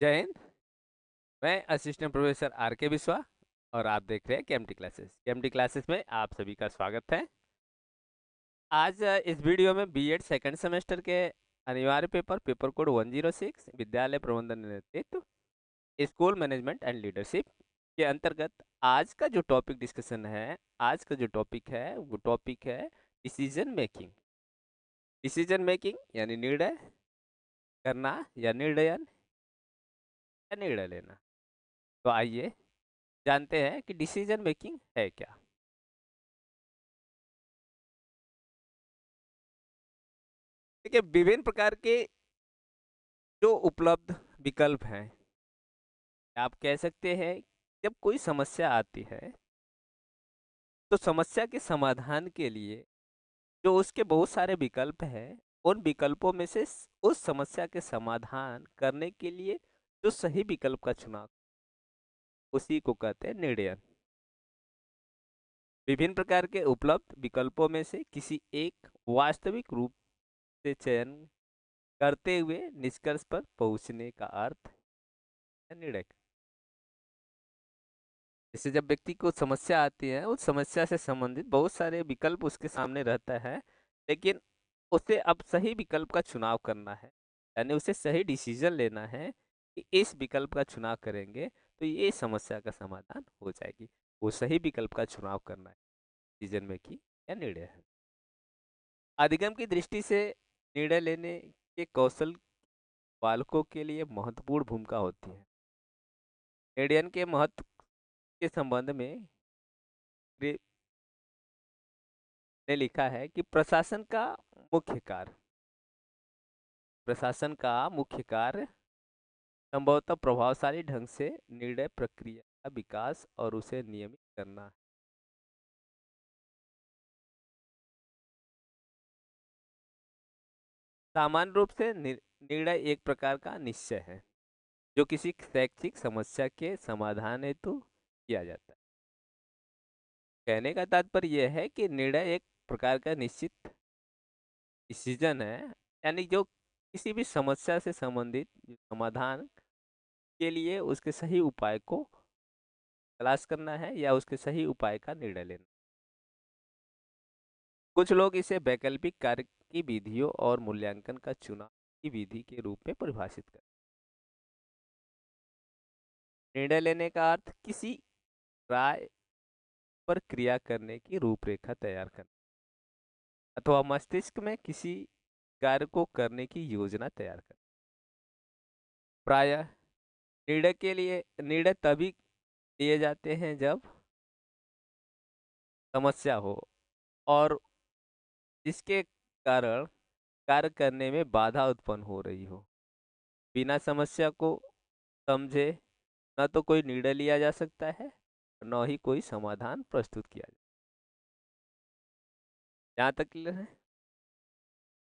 जय हिंद। मैं assistant professor are के बिस्वा और आप देख रहे हैं केएमटी क्लासेस। केएमटी क्लासेस में आप सभी का स्वागत है। आज इस वीडियो में बीएड सेकंड सेमेस्टर के अनिवार्य पेपर पेपर कोड 106 विद्यालय प्रबंधन नेतृत्व स्कूल मैनेजमेंट एंड लीडरशिप के अंतर्गत आज का जो टॉपिक है वो टॉपिक है डिसीजन मेकिंग। डिसीजन मेकिंग यानी निर्णय करना या निर्णय लेना। तो आइए जानते हैं कि डिसीजन मेकिंग है क्या। देखिए, विभिन्न प्रकार के जो उपलब्ध विकल्प हैं, आप कह सकते हैं जब कोई समस्या आती है तो समस्या के समाधान के लिए जो उसके बहुत सारे विकल्प हैं, उन विकल्पों में से उस समस्या के समाधान करने के लिए जो सही विकल्प का चुनाव, उसी को कहते हैं निर्णय। विभिन्न प्रकार के उपलब्ध विकल्पों में से किसी एक वास्तविक रूप से चयन करते हुए निष्कर्ष पर पहुंचने का अर्थ है निर्णय। जैसे जब व्यक्ति को समस्या आती है, उस समस्या से संबंधित बहुत सारे विकल्प उसके सामने रहता है, लेकिन उसे अब सही विकल्प का चुनाव करना है। यानी उसे सही डिसीजन लेना है कि इस विकल्प का चुनाव करेंगे तो ये समस्या का समाधान हो जाएगी। वो सही विकल्प का चुनाव करना है, डिसीजन मेकिंग या निर्णय है। अधिगम की दृष्टि से निर्णय लेने के कौशल बालकों के लिए महत्वपूर्ण भूमिका होती है। निर्णय के महत्व के संबंध में ने लिखा है कि प्रशासन का मुख्य कार्य संभवतः प्रभावशाली ढंग से निर्णय प्रक्रिया का विकास और उसे नियमित करना है। सामान्य रूप से निर्णय एक प्रकार का निश्चय है जो किसी शैक्षिक समस्या के समाधान हेतु किया जाता है। कहने का तात्पर्य यह है कि निर्णय एक प्रकार का निश्चित डिसीजन है, यानी जो किसी भी समस्या से संबंधित समाधान के लिए उसके सही उपाय को तलाश करना है या उसके सही उपाय का निर्णय लेना। कुछ लोग इसे वैकल्पिक कार्य की विधियों और मूल्यांकन का चुनाव की विधि के रूप में परिभाषित करते हैं। निर्णय लेने का अर्थ किसी राय पर क्रिया करने की रूपरेखा तैयार करना अथवा मस्तिष्क में किसी कार्य को करने की योजना तैयार करना। प्रायः निर्णय तभी लिए जाते हैं जब समस्या हो और जिसके कारण कार्य करने में बाधा उत्पन्न हो रही हो। बिना समस्या को समझे न तो कोई निर्णय लिया जा सकता है, न ही कोई समाधान प्रस्तुत किया जाए। जहाँ तक है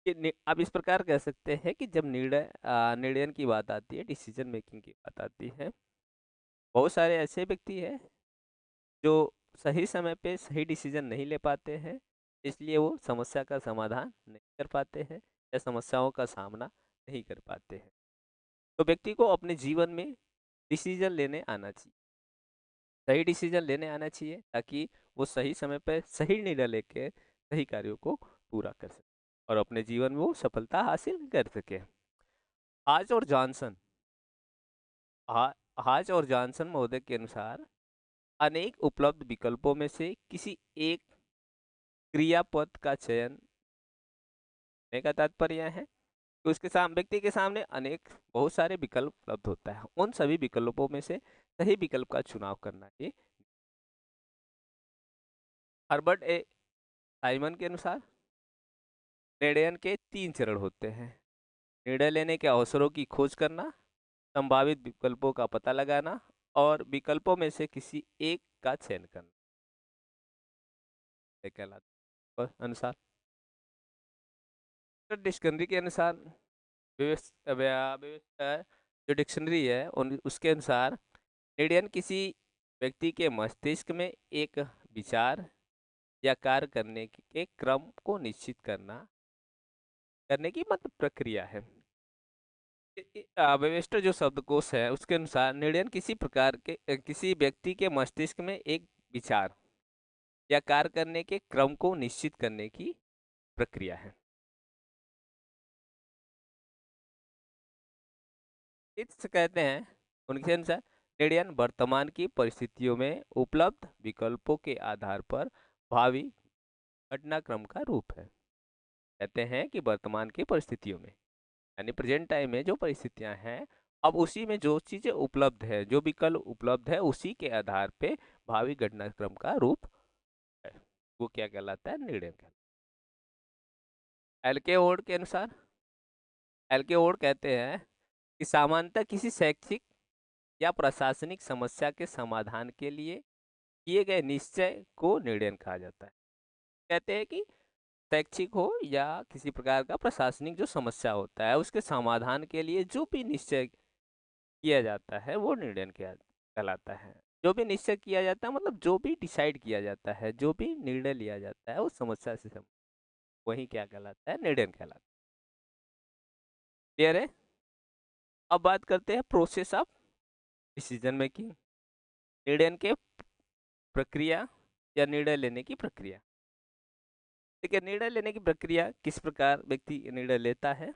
कि आप इस प्रकार कह सकते हैं कि जब निर्णय की बात आती है, डिसीजन मेकिंग की बात आती है, बहुत सारे ऐसे व्यक्ति हैं जो सही समय पे सही डिसीजन नहीं ले पाते हैं, इसलिए वो समस्या का समाधान नहीं कर पाते हैं या समस्याओं का सामना नहीं कर पाते हैं। तो व्यक्ति को अपने जीवन में डिसीजन लेने आना चाहिए, सही डिसीजन लेने आना चाहिए, ताकि वो सही समय पर सही निर्णय लेके सही कार्यों को पूरा कर सके और अपने जीवन में वो सफलता हासिल कर सके। आज और जॉनसन हा- हाज और जॉनसन महोदय के अनुसार अनेक उपलब्ध विकल्पों में से किसी एक क्रियापद का चयन करने का तात्पर्य है कि उसके सामने व्यक्ति के सामने अनेक बहुत सारे विकल्प उपलब्ध होता है, उन सभी विकल्पों में से सही विकल्प का चुनाव करना चाहिए। हर्बर्ट ए साइमन के अनुसार निर्णय के 3 चरण होते हैं: निर्णय लेने के अवसरों की खोज करना, संभावित विकल्पों का पता लगाना और विकल्पों में से किसी एक का चयन करना। ये कहलाता है। अनुसार तो डिक्शनरी के अनुसार व्यवस्था जो डिक्शनरी है उन उसके अनुसार निर्णय किसी व्यक्ति के मस्तिष्क में एक विचार या कार्य करने के क्रम को निश्चित करने की मतलब प्रक्रिया है। वेबस्टर जो शब्दकोश है उसके अनुसार निर्णय किसी प्रकार के किसी व्यक्ति के मस्तिष्क में एक विचार या कार्य करने के क्रम को निश्चित करने की प्रक्रिया है। इस कहते हैं उनके अनुसार निर्णय वर्तमान की परिस्थितियों में उपलब्ध विकल्पों के आधार पर भावी घटनाक्रम का रूप है। कहते हैं कि वर्तमान की परिस्थितियों में यानी प्रेजेंट टाइम में जो परिस्थितियां हैं, अब उसी में जो चीजें उपलब्ध है, जो विकल्प उपलब्ध है, उसी के आधार पे भावी घटनाक्रम का रूप है। वो क्या कहलाता है? निर्णय कहलाता है। एल के ओड के अनुसार एल के ओड कहते हैं कि सामान्यतः किसी शैक्षिक या प्रशासनिक समस्या के समाधान के लिए किए गए निश्चय को निर्णय कहा जाता है। कहते हैं कि शैक्षिक हो या किसी प्रकार का प्रशासनिक जो समस्या होता है उसके समाधान के लिए जो भी निश्चय किया जाता है वो निर्णय क्या कहलाता है। जो भी निश्चय किया जाता है मतलब जो भी डिसाइड किया जाता है, जो भी निर्णय लिया जाता है उस समस्या से वही क्या कहलाता है? निर्णय कहलाता है। क्लियर है? अब बात करते हैं प्रोसेस ऑफ डिसीजन मेकिंग, निर्णय के प्रक्रिया या निर्णय लेने की प्रक्रिया। ठीक है, निर्णय लेने की प्रक्रिया किस प्रकार व्यक्ति निर्णय लेता है।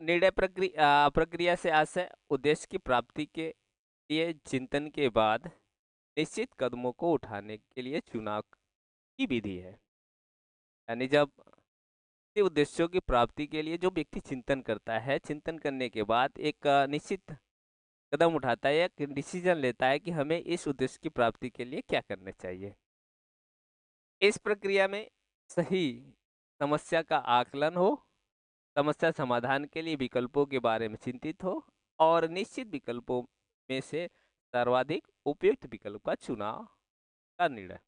निर्णय प्रक्रिया प्रक्रिया से आशय उद्देश्य की प्राप्ति के लिए चिंतन के बाद निश्चित कदमों को उठाने के लिए चुनाव की विधि है। यानी जब किसी उद्देश्यों की प्राप्ति के लिए जो व्यक्ति चिंतन करता है, चिंतन करने के बाद एक निश्चित कदम उठाता है, एक डिसीजन लेता है कि हमें इस उद्देश्य की प्राप्ति के लिए क्या करना चाहिए। इस प्रक्रिया में सही समस्या का आकलन हो, समस्या समाधान के लिए विकल्पों के बारे में चिंतित हो और निश्चित विकल्पों में से सर्वाधिक उपयुक्त विकल्प का चुनाव का निर्णय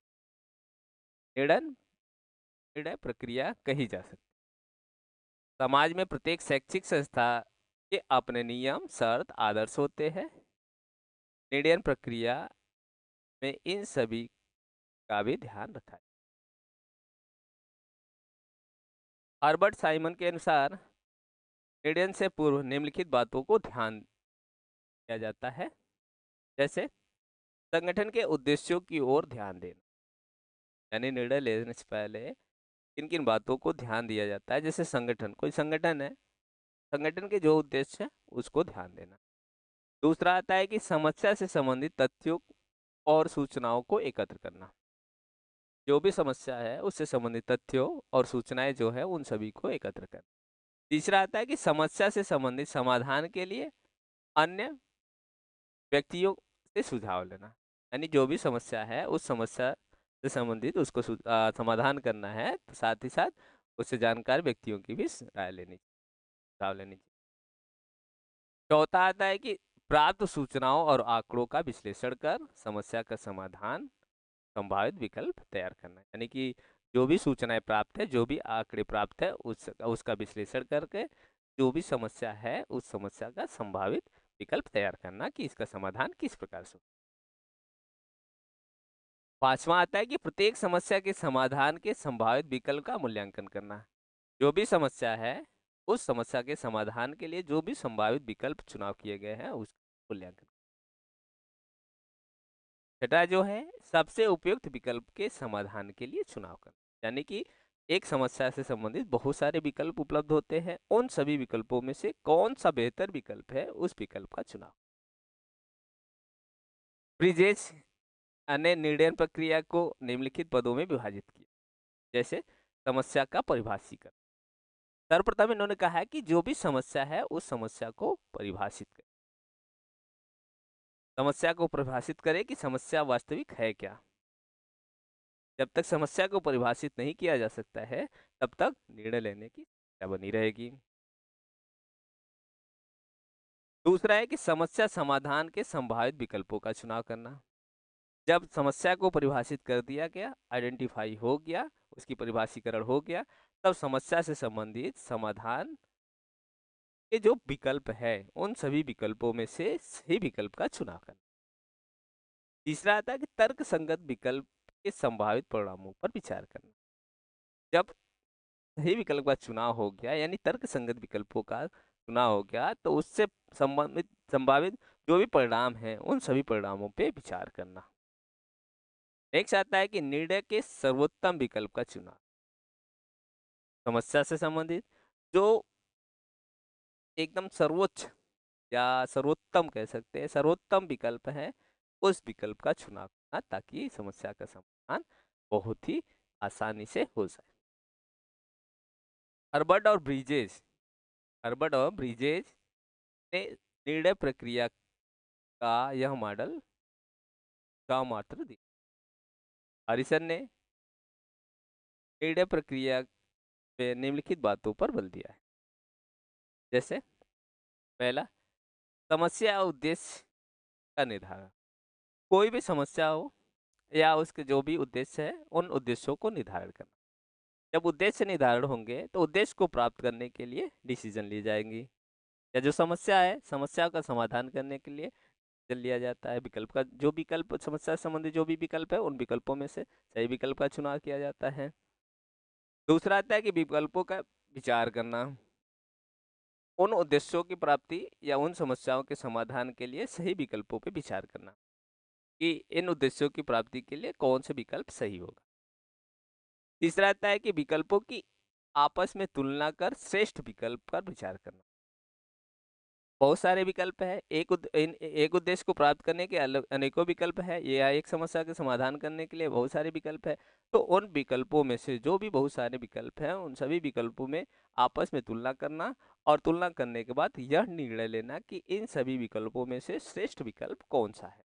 निर्णय प्रक्रिया कही जा सकती है। समाज में प्रत्येक शैक्षिक संस्था के अपने नियम, शर्त, आदर्श होते हैं। निर्णय प्रक्रिया में इन सभी का भी ध्यान रखा है। हर्बर्ट साइमन के अनुसार निर्णय से पूर्व निम्नलिखित बातों को ध्यान दिया जाता है। जैसे संगठन के उद्देश्यों की ओर ध्यान देना, यानी निर्णय लेने से पहले किन किन बातों को ध्यान दिया जाता है। जैसे संगठन, कोई संगठन है, संगठन के जो उद्देश्य है उसको ध्यान देना। दूसरा आता है कि समस्या से संबंधित तथ्यों और सूचनाओं को एकत्र करना। जो भी समस्या है उससे संबंधित तथ्यों और सूचनाएं जो है उन सभी को एकत्र करना। तीसरा आता है कि समस्या से संबंधित समाधान के लिए अन्य व्यक्तियों से सुझाव लेना। यानी जो भी समस्या है उस समस्या से संबंधित उसको समाधान करना है, तो साथ ही साथ उससे जानकार व्यक्तियों की भी राय लेनी, सुझाव लेनी चाहिए। चौथा आता है कि प्राप्त सूचनाओं और आंकड़ों का विश्लेषण कर समस्या का समाधान संभावित विकल्प तैयार करना है। यानी कि जो भी सूचनाएं प्राप्त है, जो भी आंकड़े प्राप्त है उसका विश्लेषण करके जो भी समस्या है उस समस्या का संभावित विकल्प तैयार करना कि इसका समाधान किस प्रकार से। पांचवा आता है कि प्रत्येक समस्या के समाधान के संभावित विकल्प का मूल्यांकन करना। जो भी समस्या है उस समस्या के समाधान के लिए जो भी संभावित विकल्प चुनाव किए गए हैं उसका मूल्यांकन। छठा जो है सबसे उपयुक्त विकल्प के समाधान के लिए चुनाव करना। यानी कि एक समस्या से संबंधित बहुत सारे विकल्प उपलब्ध होते हैं, उन सभी विकल्पों में से कौन सा बेहतर विकल्प है उस विकल्प का चुनाव। ब्रिजेश ने निर्णय प्रक्रिया को निम्नलिखित पदों में विभाजित किया। जैसे समस्या का परिभाषीकरण। सर्वप्रथम इन्होंने कहा है कि जो भी समस्या है उस समस्या को परिभाषित करें। समस्या को परिभाषित करें कि समस्या वास्तविक है क्या। जब तक समस्या को परिभाषित नहीं किया जा सकता है तब तक निर्णय लेने की समस्या बनी रहेगी। दूसरा है कि समस्या समाधान के संभावित विकल्पों का चुनाव करना। जब समस्या को परिभाषित कर दिया गया, आइडेंटिफाई हो गया, उसकी परिभाषीकरण हो गया, तब समस्या से संबंधित समाधान के जो विकल्प है उन सभी विकल्पों में से सही विकल्प का चुनाव करना। तीसरा आता है कि तर्क संगत विकल्प के संभावित परिणामों पर विचार करना। जब सही विकल्प का चुनाव हो गया, यानी तर्क संगत विकल्पों का चुनाव हो गया, तो उससे संबंधित संभावित जो भी परिणाम हैं उन सभी परिणामों पे विचार करना। नेक्स्ट आता है कि निर्णय के सर्वोत्तम विकल्प का चुनाव। समस्या से संबंधित जो एकदम सर्वोच्च या सर्वोत्तम कह सकते हैं, सर्वोत्तम विकल्प है, उस विकल्प का चुनाव करना ताकि समस्या का समाधान बहुत ही आसानी से हो जाए। हर्बर्ट और ब्रिजेस हर्बर्ट और ब्रिजेस ने निर्णय प्रक्रिया का यह मॉडल का मात्र दिया। हरिसन ने निर्णय प्रक्रिया पे निम्नलिखित बातों पर बल दिया है। जैसे पहला, समस्या और उद्देश्य का निर्धारण। कोई भी समस्या हो या उसके जो भी उद्देश्य है, उन उद्देश्यों को निर्धारण करना। जब उद्देश्य निर्धारण होंगे तो उद्देश्य को प्राप्त करने के लिए डिसीजन ली जाएंगी, या जो समस्या है, समस्या का समाधान करने के लिए डिसीजन लिया जाता है। विकल्प का जो विकल्प समस्या से संबंधित जो भी विकल्प है, उन विकल्पों में से सही विकल्प का चुनाव किया जाता है। दूसरा आता है कि विकल्पों का विचार करना। उन उद्देश्यों की प्राप्ति या उन समस्याओं के समाधान के लिए सही विकल्पों पर विचार करना कि इन उद्देश्यों की प्राप्ति के लिए कौन से विकल्प सही होगा। तीसरा आता है कि विकल्पों की आपस में तुलना कर श्रेष्ठ विकल्प पर विचार करना। बहुत सारे विकल्प है, एक उद्देश्य को प्राप्त करने के अलग अनेकों विकल्प है, या एक समस्या के समाधान करने के लिए बहुत सारे विकल्प है। तो उन विकल्पों में से जो भी बहुत सारे विकल्प हैं, उन सभी विकल्पों में आपस में तुलना करना, और तुलना करने के बाद यह निर्णय लेना कि इन सभी विकल्पों में से श्रेष्ठ विकल्प कौन सा है।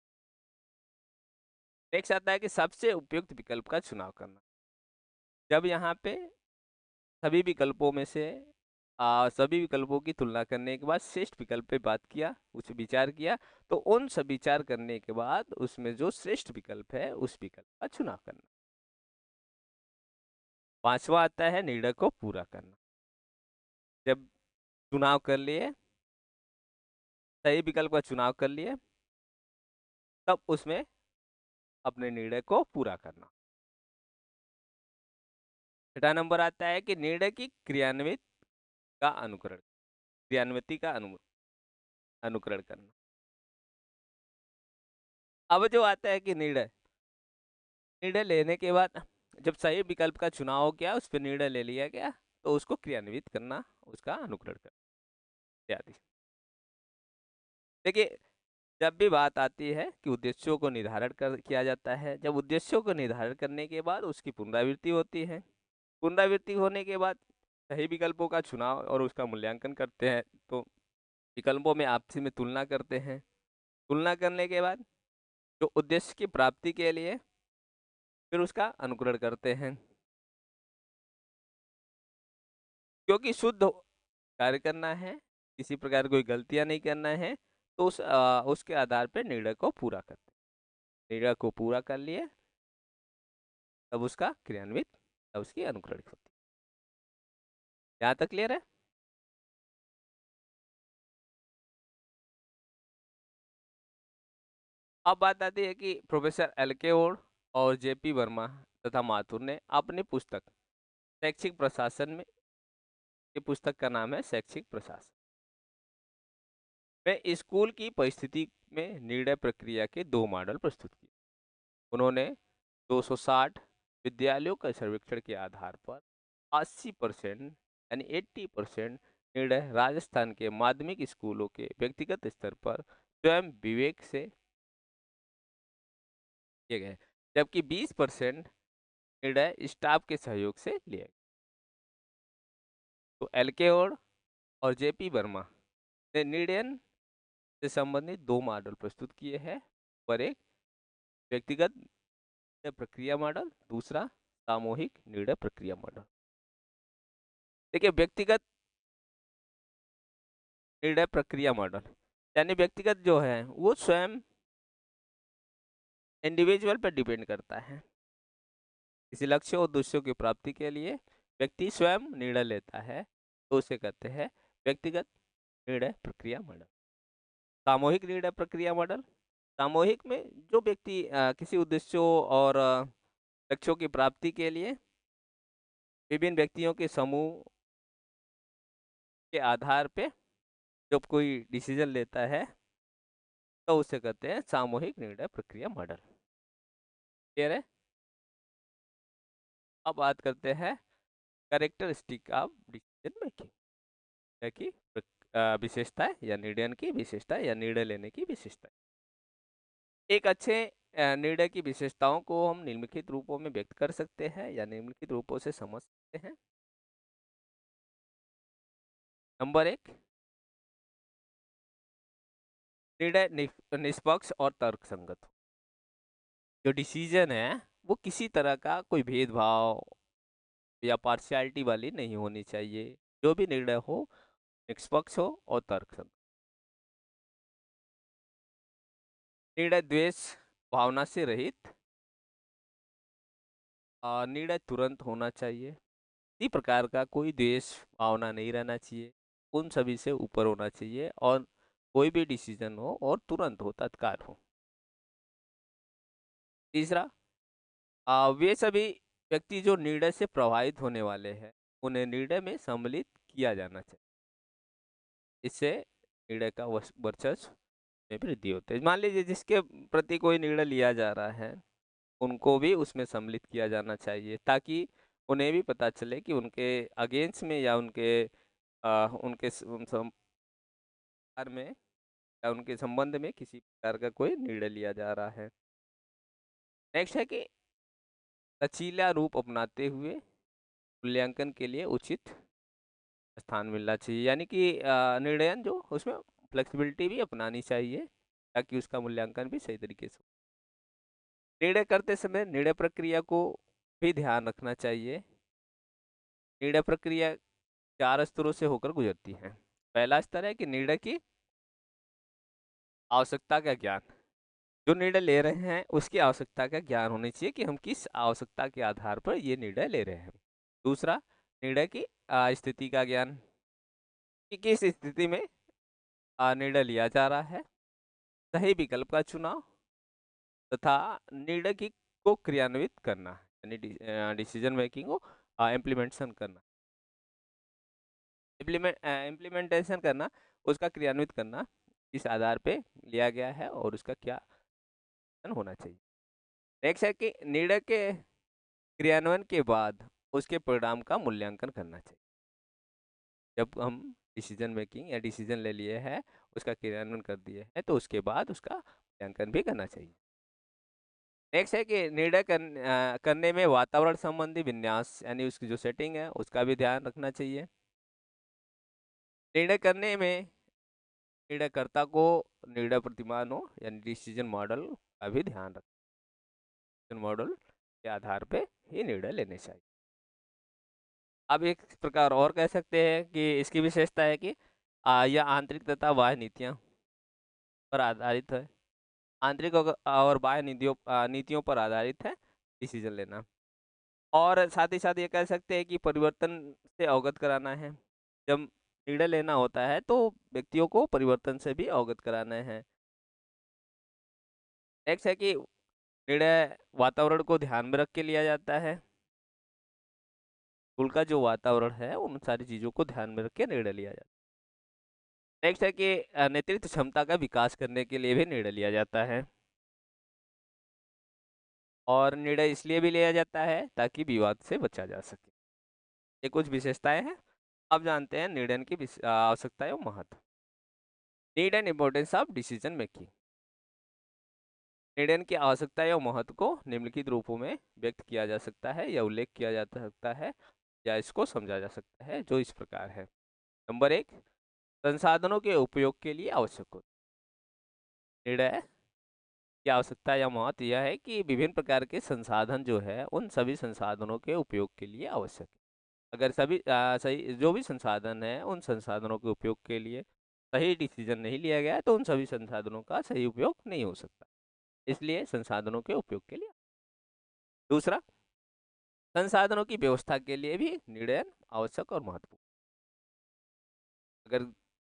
नेक्स्ट आता है कि सबसे उपयुक्त विकल्प का चुनाव करना। जब यहाँ पे सभी विकल्पों में से सभी विकल्पों की तुलना करने के बाद श्रेष्ठ विकल्प पे बात किया, उस विचार किया, तो उन सब विचार करने के बाद उसमें जो श्रेष्ठ विकल्प है उस विकल्प का चुनाव करना। पांचवा आता है निर्णय को पूरा करना। जब चुनाव कर लिए, सही विकल्प का चुनाव कर लिए, तब उसमें अपने निर्णय को पूरा करना। छठा नंबर आता है कि निर्णय की क्रियान्वित का अनुकरण, क्रियान्विति का अनुकरण करना। अब जो आता है कि निर्णय निर्णय लेने के बाद जब सही विकल्प का चुनाव हो गया, उस पर निर्णय ले लिया गया, तो उसको क्रियान्वित करना, उसका अनुकरण करना इत्यादि। देखिए, जब भी बात आती है कि उद्देश्यों को निर्धारण कर किया जाता है, जब उद्देश्यों को निर्धारण करने के बाद उसकी पुनरावृत्ति होती है। पुनरावृत्ति होने के बाद सही विकल्पों का चुनाव और उसका मूल्यांकन करते हैं, तो विकल्पों में आपसी में तुलना करते हैं। तुलना करने के बाद जो उद्देश्य की प्राप्ति के लिए फिर उसका अनुकरण करते हैं, क्योंकि शुद्ध कार्य करना है, किसी प्रकार कोई गलतियां नहीं करना है, तो उसके आधार पर निर्णय को पूरा करते हैं। निर्णय को पूरा कर लिए, तब उसका क्रियान्वित, तब उसकी अनुकरण होती है। यहाँ तक क्लियर है? अब बात आती है कि प्रोफेसर एल के ओड और जे पी वर्मा तथा माथुर ने अपनी पुस्तक शैक्षिक प्रशासन में, ये पुस्तक का नाम है शैक्षिक प्रशासन में, स्कूल की परिस्थिति में निर्णय प्रक्रिया के दो मॉडल प्रस्तुत किए। उन्होंने 260 विद्यालयों का सर्वेक्षण के आधार पर 80% यानी 80% निर्णय राजस्थान के माध्यमिक स्कूलों के व्यक्तिगत स्तर पर स्वयं विवेक से किए गए, जबकि 20% निर्णय स्टाफ के सहयोग से लिए गए। तो एल के और जे पी वर्मा ने निर्णय से संबंधित दो मॉडल प्रस्तुत किए हैं, पर एक व्यक्तिगत निर्णय प्रक्रिया मॉडल, दूसरा सामूहिक निर्णय प्रक्रिया मॉडल। देखिए, व्यक्तिगत निर्णय प्रक्रिया मॉडल यानी व्यक्तिगत जो है वो स्वयं इंडिविजुअल पर डिपेंड करता है। किसी लक्ष्य और उद्देश्यों की प्राप्ति के लिए व्यक्ति स्वयं निर्णय लेता है, तो उसे कहते हैं व्यक्तिगत निर्णय प्रक्रिया मॉडल। सामूहिक निर्णय प्रक्रिया मॉडल, सामूहिक में जो व्यक्ति किसी उद्देश्यों और लक्ष्यों की प्राप्ति के लिए विभिन्न व्यक्तियों के समूह के आधार पे जब कोई डिसीजन लेता है तो उसे कहते हैं सामूहिक निर्णय प्रक्रिया मॉडल। क्लियर है? अब बात करते हैं कैरेक्टरिस्टिक ऑफ डिसीजन मेकिंग, या कि विशेषताएं या निर्णय की विशेषता या निर्णय लेने की विशेषता। एक अच्छे निर्णय की विशेषताओं को हम निम्नलिखित रूपों में व्यक्त कर सकते हैं या निम्नलिखित रूपों से समझ सकते हैं। नंबर एक, निर्णय निष्पक्ष और तर्कसंगत हो। जो डिसीजन है वो किसी तरह का कोई भेदभाव या पार्शियलिटी वाली नहीं होनी चाहिए। जो भी निर्णय हो निष्पक्ष हो और तर्कसंगत। निर्णय द्वेष भावना से रहित, निर्णय तुरंत होना चाहिए। किसी प्रकार का कोई द्वेष भावना नहीं रहना चाहिए, उन सभी से ऊपर होना चाहिए, और कोई भी डिसीजन हो और तुरंत हो, तत्काल हो। तीसरा, वे सभी व्यक्ति जो निर्णय से प्रभावित होने वाले हैं उन्हें निर्णय में सम्मिलित किया जाना चाहिए। इससे निर्णय का वर्चस्व में वृद्धि होती है। मान लीजिए जिसके प्रति कोई निर्णय लिया जा रहा है उनको भी उसमें सम्मिलित किया जाना चाहिए, ताकि उन्हें भी पता चले कि उनके अगेंस्ट में या उनके में या उनके संबंध में किसी प्रकार का कोई निर्णय लिया जा रहा है। नेक्स्ट है कि लचीला रूप अपनाते हुए मूल्यांकन के लिए उचित स्थान मिलना चाहिए, यानी कि निर्णय जो उसमें फ्लेक्सिबिलिटी भी अपनानी चाहिए ताकि उसका मूल्यांकन भी सही तरीके से। निर्णय करते समय निर्णय प्रक्रिया को भी ध्यान रखना चाहिए। निर्णय प्रक्रिया 4 स्तरों से होकर गुजरती है। पहला स्तर है कि निर्णय की आवश्यकता का ज्ञान। जो निर्णय ले रहे हैं उसकी आवश्यकता का ज्ञान होना चाहिए कि हम किस आवश्यकता के आधार पर ये निर्णय ले रहे हैं। दूसरा, निर्णय की स्थिति का ज्ञान, कि किस स्थिति में निर्णय लिया जा रहा है। सही विकल्प का चुनाव तथा निर्णय की को क्रियान्वित करना, यानी डिसीजन मेकिंग को इम्प्लीमेंटेशन करना, इम्प्लीमेंटेशन करना, उसका क्रियान्वित करना, इस आधार पे लिया गया है और उसका क्या होना चाहिए। नेक्स्ट है कि निर्णय के क्रियान्वयन के बाद उसके परिणाम का मूल्यांकन करना चाहिए। जब हम डिसीजन मेकिंग या डिसीजन ले लिए हैं, उसका क्रियान्वयन कर दिए हैं, तो उसके बाद उसका मूल्यांकन भी करना चाहिए। नेक्स्ट है कि निर्णय करने में वातावरण संबंधी विन्यास, यानी उसकी जो सेटिंग है उसका भी ध्यान रखना चाहिए। निर्णय करने में निर्णयकर्ता को निर्णय प्रतिमान हो, यानी डिसीजन मॉडल का भी ध्यान रखें। मॉडल के आधार पे ही निर्णय लेने चाहिए। अब एक प्रकार और कह सकते हैं कि इसकी विशेषता है कि यह आंतरिक तथा बाह्य नीतियाँ पर आधारित है। आंतरिक और बाह्य नीतियों पर आधारित है डिसीजन लेना। और साथ ही साथ ये कह सकते हैं कि परिवर्तन से अवगत कराना है। जब निर्णय लेना होता है तो व्यक्तियों को परिवर्तन से भी अवगत कराना है। नेक्स्ट है कि निर्णय वातावरण को ध्यान में रख के लिया जाता है। स्कूल का जो वातावरण है उन सारी चीज़ों को ध्यान में रख के निर्णय लिया जाता है। नेक्स्ट है कि नेतृत्व क्षमता का विकास करने के लिए भी निर्णय लिया जाता है। और निर्णय इसलिए भी लिया जाता है ताकि विवाद से बचा जा सके। ये कुछ विशेषताएं हैं। अब जानते हैं निर्णय की आवश्यकता एवं महत्व। Need and importance of decision making. निर्णय की आवश्यकता एवं महत्व को निम्नलिखित रूपों में व्यक्त किया जा सकता है या उल्लेख किया जा सकता है या इसको समझा जा सकता है, जो इस प्रकार है। नंबर एक, संसाधनों के उपयोग के लिए आवश्यक हो। निर्णय की आवश्यकता या महत्व यह है कि विभिन्न प्रकार के संसाधन जो है उन सभी संसाधनों के उपयोग के लिए आवश्यक है। अगर सभी सही जो भी संसाधन है उन संसाधनों के उपयोग के लिए सही डिसीजन नहीं लिया गया है तो उन सभी संसाधनों का सही उपयोग नहीं हो सकता। इसलिए संसाधनों के उपयोग के लिए। दूसरा, संसाधनों की व्यवस्था के लिए भी निर्णय आवश्यक और महत्वपूर्ण। अगर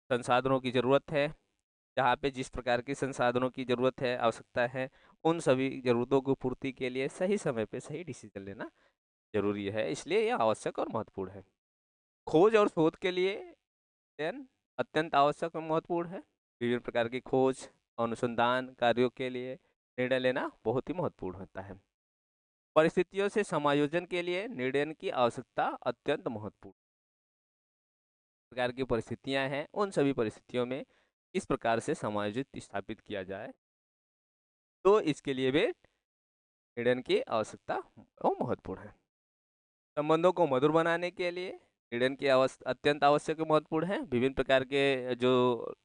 संसाधनों की जरूरत है, जहाँ पे जिस प्रकार के संसाधनों की जरूरत है, आवश्यकता है, उन सभी जरूरतों की पूर्ति के लिए सही समय पे सही डिसीजन लेना जरूरी है, इसलिए यह आवश्यक और महत्वपूर्ण है। खोज और शोध के लिए अध्ययन अत्यंत आवश्यक और महत्वपूर्ण है। विभिन्न प्रकार की खोज अनुसंधान कार्यों के लिए निर्णय लेना बहुत ही महत्वपूर्ण होता है। परिस्थितियों से समायोजन के लिए निर्णय की आवश्यकता अत्यंत महत्वपूर्ण प्रकार की परिस्थितियां हैं, उन सभी परिस्थितियों में किस प्रकार से समायोजित स्थापित किया जाए, तो इसके लिए भी निर्णय की आवश्यकता और महत्वपूर्ण है। संबंधों को मधुर बनाने के लिए निर्णय की अत्यंत आवश्यक और महत्वपूर्ण है। विभिन्न प्रकार के जो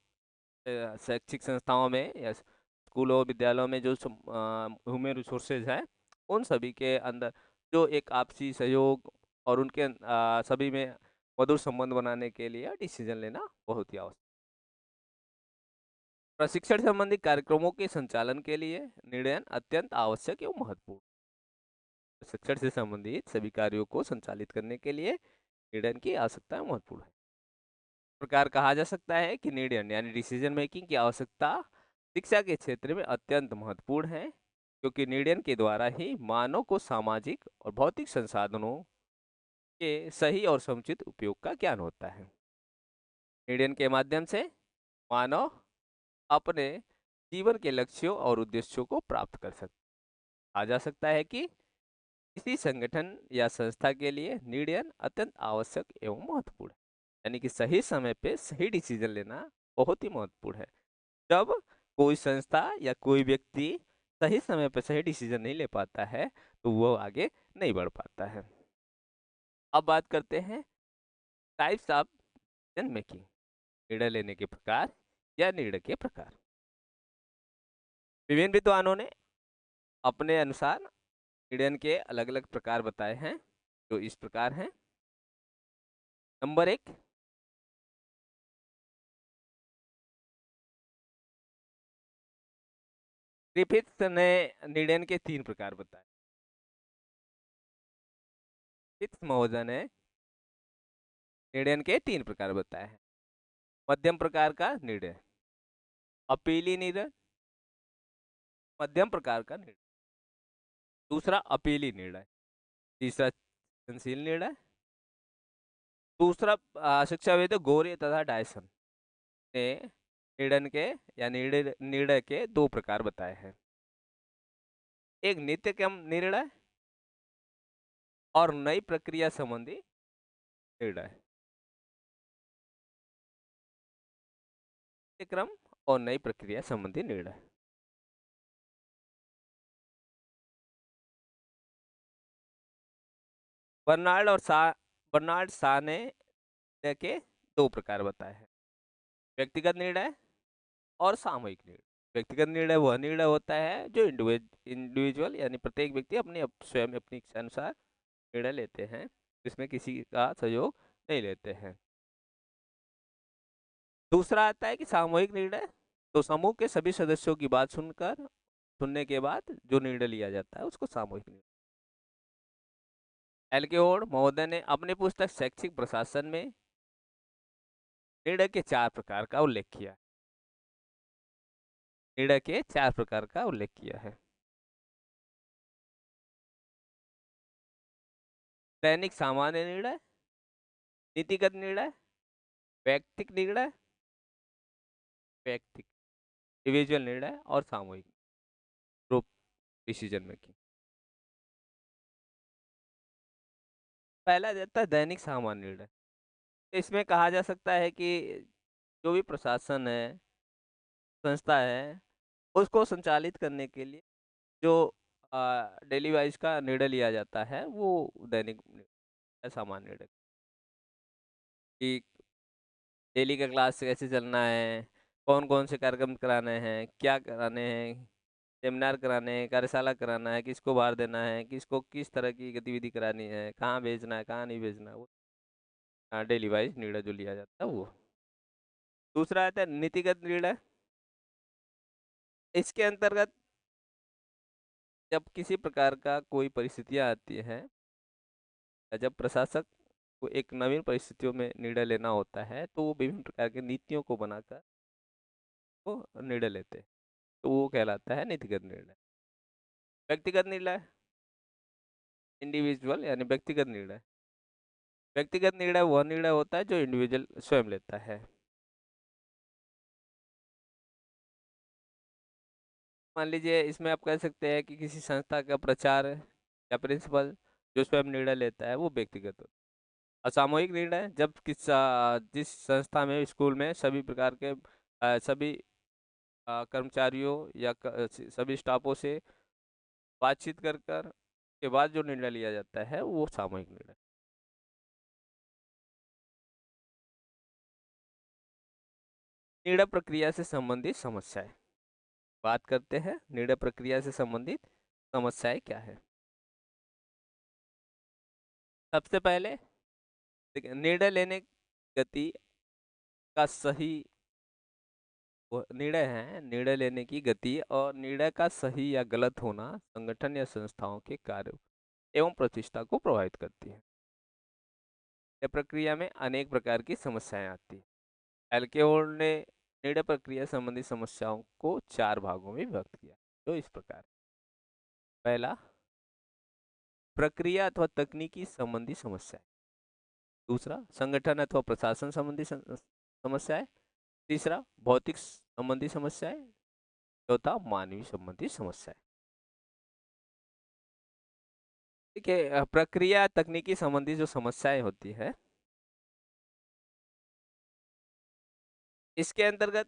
शैक्षिक संस्थाओं में या स्कूलों विद्यालयों में जो ह्यूमन रिसोर्सेज है, उन सभी के अंदर जो एक आपसी सहयोग और उनके सभी में मधुर संबंध बनाने के लिए डिसीजन लेना बहुत ही आवश्यक। प्रशिक्षण संबंधी कार्यक्रमों के संचालन के लिए निर्णय अत्यंत आवश्यक एवं महत्वपूर्ण। प्रशिक्षण से संबंधित सभी कार्यों को संचालित करने के लिए निर्णय की आवश्यकता महत्वपूर्ण है। प्रकार कहा जा सकता है कि निर्णय यानी डिसीजन मेकिंग की आवश्यकता शिक्षा के क्षेत्र में अत्यंत महत्वपूर्ण है, क्योंकि निर्णय के द्वारा ही मानव को सामाजिक और भौतिक संसाधनों के सही और समुचित उपयोग का ज्ञान होता है। निर्णय के माध्यम से मानव अपने जीवन के लक्ष्यों और उद्देश्यों को प्राप्त कर सकता है। कहा जा सकता है कि किसी संगठन या संस्था के लिए निर्णय अत्यंत आवश्यक एवं महत्वपूर्ण है, यानी कि सही समय पे सही डिसीजन लेना बहुत ही महत्वपूर्ण है। जब कोई संस्था या कोई व्यक्ति सही समय पर सही डिसीजन नहीं ले पाता है, तो वो आगे नहीं बढ़ पाता है। अब बात करते हैं टाइप्स ऑफ डिसीजन मेकिंग, निर्णय लेने के प्रकार या निर्णय के प्रकार। विभिन्न विद्वानों ने अपने अनुसार निर्णय के अलग अलग प्रकार बताए हैं, जो इस प्रकार हैं। नंबर 1, ग्रिफिथ्स ने निर्णय के 3 प्रकार बताए। ग्रिफिथ्स महोदय ने निर्णय के 3 प्रकार बताए हैं। मध्यम प्रकार का निर्णय, अपीली निर्णय, मध्यम प्रकार का निर्णय। दूसरा अपीली निर्णय। तीसरा चिंतनशील निर्णय। दूसरा शिक्षाविद गोरे तथा डायसन ने निर्णय के या निर्णय के 2 प्रकार बताए हैं। एक नित्य क्रम निर्णय और नई प्रक्रिया संबंधी निर्णय। नित्य क्रम और नई प्रक्रिया संबंधी निर्णय। बर्नार्ड शा ने निर्णय के 2 प्रकार बताए हैं, व्यक्तिगत निर्णय और सामूहिक निर्णय। व्यक्तिगत निर्णय वह निर्णय होता है जो इंडिविजुअल यानी प्रत्येक व्यक्ति अपने स्वयं अपनी इच्छा अनुसार निर्णय लेते हैं, जिसमें किसी का सहयोग नहीं लेते हैं। दूसरा आता है कि सामूहिक निर्णय, तो समूह के सभी सदस्यों की बात सुनने के बाद जो निर्णय लिया जाता है उसको सामूहिक निर्णय। एल्केओड महोदय ने अपनी पुस्तक शैक्षिक प्रशासन में निर्णय के 4 प्रकार का उल्लेख किया। निर्णय के 4 प्रकार का उल्लेख किया है। दैनिक सामान्य निर्णय, नीतिगत निर्णय, वैयक्तिक निर्णय, वैयक्तिक इंडिविजुअल निर्णय और सामूहिक ग्रुप डिसीजन मेकिंग। पहला जाता है दैनिक सामान्य निर्णय। इसमें कहा जा सकता है कि जो भी प्रशासन है, संस्था है, उसको संचालित करने के लिए जो डेली वाइज का निर्णय लिया जाता है वो दैनिक सामान्य निर्णय, कि डेली का क्लास कैसे चलना है, कौन कौन से कार्यक्रम कराने हैं, क्या कराने हैं, सेमिनार कराने हैं, कार्यशाला कराना है, किसको भार देना है, किसको किस तरह की गतिविधि करानी है, कहाँ भेजना है कहाँ नहीं भेजना है, वो डेली वाइज निर्णय जो लिया जाता है वो। दूसरा आता है नीतिगत निर्णय। इसके अंतर्गत जब किसी प्रकार का कोई परिस्थितियाँ आती हैं या जब प्रशासक को एक नवीन परिस्थितियों में निर्णय लेना होता है, तो वो विभिन्न प्रकार की नीतियों को बनाकर वो निर्णय लेते हैं, तो वो कहलाता है नीतिगत निर्णय। व्यक्तिगत निर्णय, इंडिविजुअल यानी व्यक्तिगत निर्णय। व्यक्तिगत निर्णय वह निर्णय होता है जो इंडिविजुअल स्वयं लेता है। मान लीजिए इसमें आप कह सकते हैं कि किसी संस्था का प्रचार या प्रिंसिपल जो स्वयं निर्णय लेता है वो व्यक्तिगत होता है। असामूहिक निर्णय जब जिस संस्था में स्कूल में सभी प्रकार के सभी कर्मचारियों या सभी स्टाफों से बातचीत कर कर के बाद जो निर्णय लिया जाता है वो सामूहिक निर्णय। निर्णय प्रक्रिया से संबंधित समस्याएं। बात करते हैं निर्णय प्रक्रिया से संबंधित समस्याएं क्या है। सबसे पहले देखिए, निर्णय लेने गति का सही वो निर्णय है। निर्णय लेने की गति और निर्णय का सही या गलत होना संगठन या संस्थाओं के कार्य एवं प्रतिष्ठा को प्रभावित करती है। यह प्रक्रिया में अनेक प्रकार की समस्याएं आती है। एल्केहोल ने निर्णय प्रक्रिया संबंधी समस्याओं को 4 भागों में विभक्त किया जो इस प्रकार। पहला, प्रक्रिया अथवा तकनीकी संबंधी समस्याएं। दूसरा, संगठन अथवा प्रशासन संबंधी समस्याएं। तीसरा, भौतिक संबंधी समस्याएं। चौथा, मानवीय संबंधी समस्याएं। ठीक है, प्रक्रिया तकनीकी संबंधी जो समस्याएं होती है इसके अंतर्गत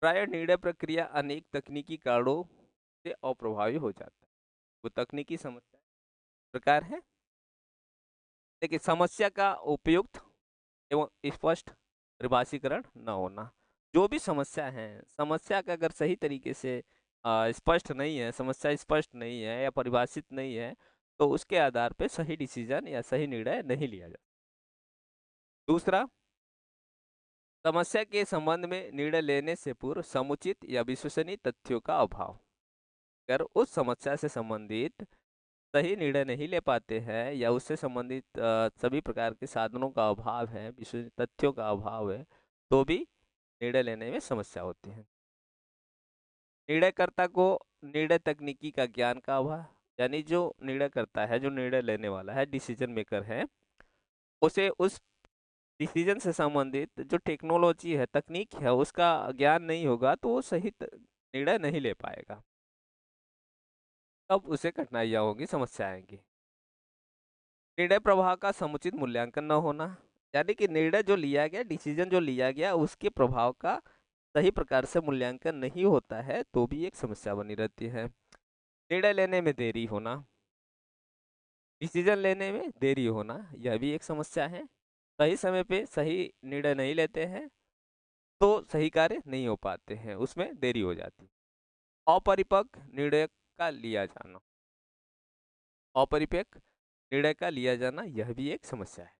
प्राय निर्णय प्रक्रिया अनेक तकनीकी कारणों से अप्रभावी हो जाता है। वो तकनीकी समस्या प्रकार है। देखिए, समस्या का उपयुक्त एवं स्पष्ट परिभाषीकरण न होना। जो भी समस्या है, समस्या का अगर सही तरीके से स्पष्ट नहीं है, समस्या स्पष्ट नहीं है या परिभाषित नहीं है, तो उसके आधार पर सही डिसीजन या सही निर्णय नहीं लिया जाता। दूसरा, समस्या के संबंध में निर्णय लेने से पूर्व समुचित या विश्वसनीय तथ्यों का अभाव। अगर उस समस्या से संबंधित सही निर्णय नहीं ले पाते हैं या उससे संबंधित सभी प्रकार के साधनों का अभाव है, विश्वसनीय तथ्यों का अभाव है, तो भी निर्णय लेने में समस्या होती है। निर्णयकर्ता को निर्णय तकनीकी का ज्ञान का अभाव, यानी जो निर्णय करता है, जो निर्णय लेने वाला है, डिसीजन मेकर है, उसे उस डिसीजन से संबंधित जो टेक्नोलॉजी है, तकनीक है, उसका ज्ञान नहीं होगा तो वो सही निर्णय नहीं ले पाएगा। तब उसे कठिनाइयाँ होंगी, समस्या आएंगी। निर्णय प्रवाह का समुचित मूल्यांकन न होना, यानी कि निर्णय जो लिया गया, डिसीजन जो लिया गया, उसके प्रभाव का सही प्रकार से मूल्यांकन नहीं होता है तो भी एक समस्या बनी रहती है। निर्णय लेने में देरी होना, डिसीजन लेने में देरी होना, यह भी एक समस्या है। सही समय पे सही निर्णय नहीं लेते हैं तो सही कार्य नहीं हो पाते हैं, उसमें देरी हो जाती है। अपरिपक्व निर्णय का लिया जाना, अपरिपक्व निर्णय का लिया जाना, यह भी एक समस्या है।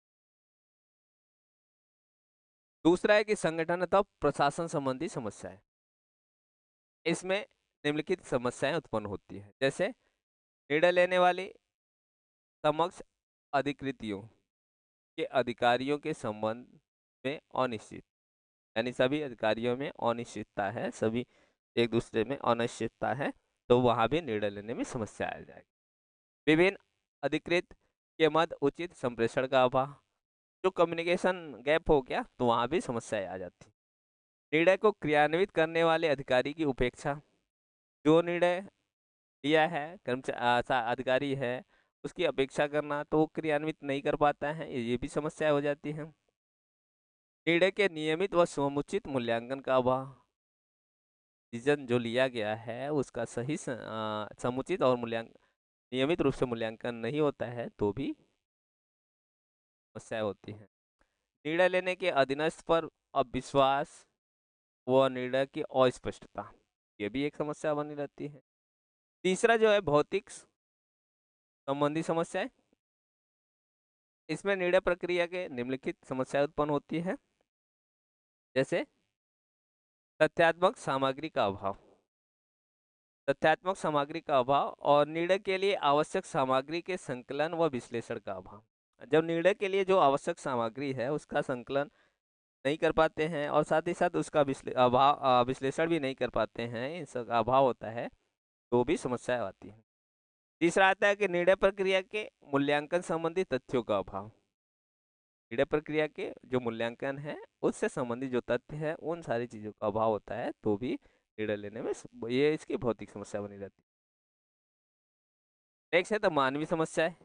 दूसरा है कि संगठन अथवा प्रशासन संबंधी समस्याएं। इसमें निम्नलिखित समस्याएं उत्पन्न होती हैं, जैसे निर्णय लेने वाली समक्ष अधिकृतियों के अधिकारियों के संबंध में अनिश्चित, यानी सभी अधिकारियों में अनिश्चितता है, सभी एक दूसरे में अनिश्चितता है, तो वहां भी निर्णय लेने में समस्या आ जाएगी। विभिन्न अधिकृत के मध्य उचित संप्रेषण का अभाव, जो कम्युनिकेशन गैप हो गया तो वहां भी समस्याएं आ जाती। निर्णय को क्रियान्वित करने वाले अधिकारी की उपेक्षा, जो निर्णय लिया है कर्मचारी अधिकारी है उसकी अपेक्षा करना तो वो क्रियान्वित नहीं कर पाता है, ये भी समस्या हो जाती है। निर्णय के नियमित व समुचित मूल्यांकन का अभाव, डिसीजन जो लिया गया है उसका सही समुचित और मूल्यांकन नियमित रूप से मूल्यांकन नहीं होता है तो भी समस्या होती है। निर्णय लेने के अधीनस्थ पर अविश्वास व निर्णय की अस्पष्टता, ये भी एक समस्या बनी रहती है। तीसरा जो है भौतिक संबंधी समस्याएं। इसमें निर्णय प्रक्रिया के निम्नलिखित समस्याएं उत्पन्न होती है, जैसे तथ्यात्मक सामग्री का अभाव, तथ्यात्मक सामग्री का अभाव और निर्णय के लिए आवश्यक सामग्री के संकलन व विश्लेषण का अभाव। जब निर्णय के लिए जो आवश्यक सामग्री है उसका संकलन नहीं कर पाते हैं और साथ ही साथ उसका विश्लेषण भी नहीं कर पाते हैं, इसका अभाव होता है तो भी समस्या आती है। तीसरा आता है कि निर्णय प्रक्रिया के मूल्यांकन संबंधी तथ्यों का अभाव। निर्णय प्रक्रिया के जो मूल्यांकन है उससे संबंधित जो तथ्य है उन सारी चीजों का अभाव होता है, तो भी निर्णय लेने में ये इसकी भौतिक समस्या बनी रहती है। नेक्स्ट है तो मानवीय समस्या है।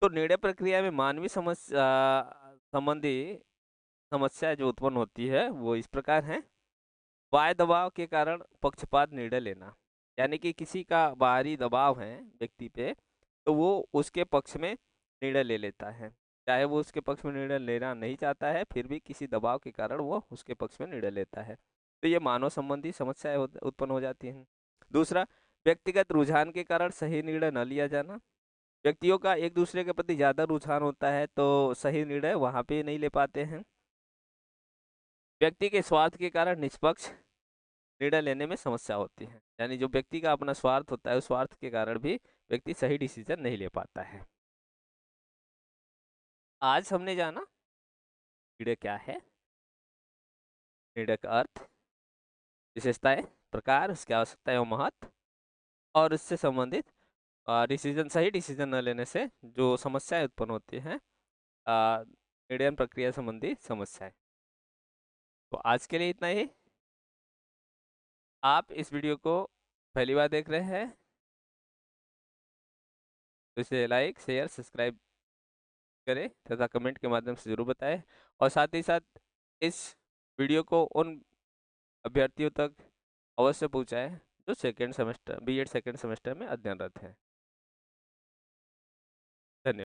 तो निर्णय प्रक्रिया में मानवीय समस्या संबंधी समस्या जो उत्पन्न होती है वो इस प्रकार है। बाह्य दबाव के कारण पक्षपात निर्णय लेना, यानी कि किसी का बाहरी दबाव है व्यक्ति पे, तो वो उसके पक्ष में निर्णय ले लेता है, चाहे वो उसके पक्ष में निर्णय लेना नहीं चाहता है, फिर भी किसी दबाव के कारण वो उसके पक्ष में निर्णय लेता है। तो ये मानव संबंधी समस्याएं उत्पन्न हो जाती हैं। दूसरा, व्यक्तिगत रुझान के कारण सही निर्णय न लिया जाना। व्यक्तियों का एक दूसरे के प्रति ज्यादा रुझान होता है तो सही निर्णय वहां पे नहीं ले पाते हैं। व्यक्ति के स्वार्थ के कारण निष्पक्ष निर्णय लेने में समस्या होती है, यानी जो व्यक्ति का अपना स्वार्थ होता है उस स्वार्थ के कारण भी व्यक्ति सही डिसीजन नहीं ले पाता है। आज हमने जाना निर्णय क्या है, निर्णय का अर्थ, विशेषताएं, प्रकार, उसकी आवश्यकता एवं महत्व, और उससे संबंधित डिसीजन, सही डिसीजन न लेने से जो समस्याएं उत्पन्न होती हैं, निर्णय प्रक्रिया संबंधी समस्याएं। तो आज के लिए इतना ही। आप इस वीडियो को पहली बार देख रहे हैं तो इसे लाइक, शेयर, सब्सक्राइब करें तथा कमेंट के माध्यम से जरूर बताएं, और साथ ही साथ इस वीडियो को उन अभ्यर्थियों तक अवश्य पहुंचाएं जो second semester, B Ed second semester में अध्ययनरत हैं। धन्यवाद।